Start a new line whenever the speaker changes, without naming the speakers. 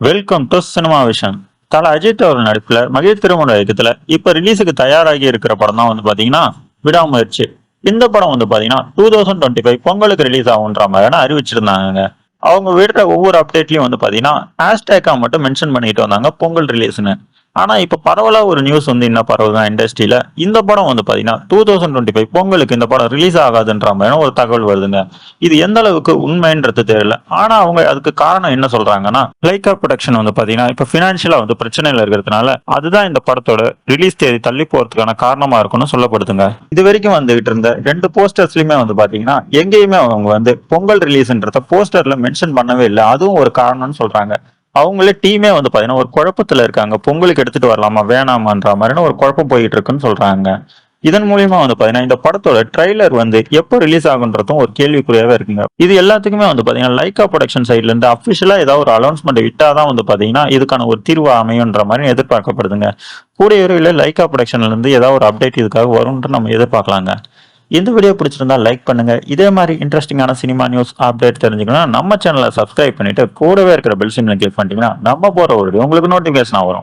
Welcome to cinema vision. Thala Ajith அவர் நடிப்புல மகிழ் திருமண இயக்கத்துல இப்ப ரிலீஸுக்கு தயாராகி இருக்கிற படம் தான் பாத்தீங்கன்னா விடாமுயற்சி. இந்த படம் பாத்தீங்கன்னா 2025 பொங்கலுக்கு ரிலீஸ் ஆகுன்ற மாதிரி அறிவிச்சிருந்தாங்க. அவங்க விடுற ஒவ்வொரு அப்டேட்லயும் பாத்தீங்கன்னா ஹேஷ்டேக்கா மட்டும் மென்ஷன் பண்ணிட்டு வந்தாங்க பொங்கல் ரிலீஸ்னு. ஆனா இப்ப பரவலா ஒரு நியூஸ் என்ன பரவுதான் இண்டஸ்ட்ரியில இந்த படம் பாத்தீங்கன்னா 2025 பொங்கலுக்கு இந்த படம் ரிலீஸ் ஆகாதுன்ற மாதிரி ஒரு தகவல் வருதுங்க. இது எந்த அளவுக்கு உண்மைன்றது தெரியல. ஆனா அவங்க அதுக்கு காரணம் என்ன சொல்றாங்கன்னா, லைக்கா ப்ரொடக்ஷன் பாத்தீங்கன்னா இப்ப பினான்சியலா பிரச்சனையில இருக்கிறதுனால அதுதான் இந்த படத்தோட ரிலீஸ் தேதி தள்ளி போறதுக்கான காரணமா இருக்கும்னு சொல்லப்படுதுங்க. இது வரைக்கும் வந்துகிட்டு இருந்த ரெண்டு போஸ்டர்ஸ்லயுமே பாத்தீங்கன்னா எங்கேயுமே அவங்க பொங்கல் ரிலீஸ்ன்றத போஸ்டர்ல மென்ஷன் பண்ணவே இல்லை. அதுவும் ஒரு காரணம்னு சொல்றாங்க. அவங்களே டீமே பாத்தீங்கன்னா ஒரு குழப்பத்துல இருக்காங்க. பொங்கலுக்கு எடுத்துட்டு வரலாமா வேணாமான்ற மாதிரின்னு ஒரு குழப்பம் போயிட்டு இருக்குன்னு சொல்றாங்க. இதன் மூலியமா பாத்தீங்கன்னா இந்த படத்தோட ட்ரைலர் எப்போ ரிலீஸ் ஆகுன்றதும் ஒரு கேள்விக்குறியாவே இருக்குங்க. இது எல்லாத்துக்குமே பாத்தீங்கன்னா லைக்கா ப்ரொடக்ஷன் சைட்ல இருந்து அபிஷியலா ஏதாவது ஒரு அனௌன்ஸ்மெண்ட் விட்டாதான் பாத்தீங்கன்னா இதுக்கான ஒரு தீர்வு அமையுன்ற மாதிரி எதிர்பார்க்கப்படுதுங்க. கூடிய விரைவில் லைக்கா ப்ரொடக்ஷன்ல இருந்து ஏதாவது ஒரு அப்டேட் இதுக்காக வரும்னு நம்ம எதிர்பார்க்கலாங்க. இந்த வீடியோ பிடிச்சிருந்தா லைக் பண்ணுங்க. இதே மாதிரி இன்ட்ரெஸ்டிங்கான சினிமா நியூஸ் அப்டேட் தெரிஞ்சுக்கணும் நம்ம சேனலை சப்ஸ்கிரைப் பண்ணிட்டு கூடவே இருக்கிற பெல் சிம்ல கிளிக் பண்ணிட்டீங்கன்னா நம்ம போற ஒரு உங்களுக்கு நோட்டிபிகேஷன் வரும்.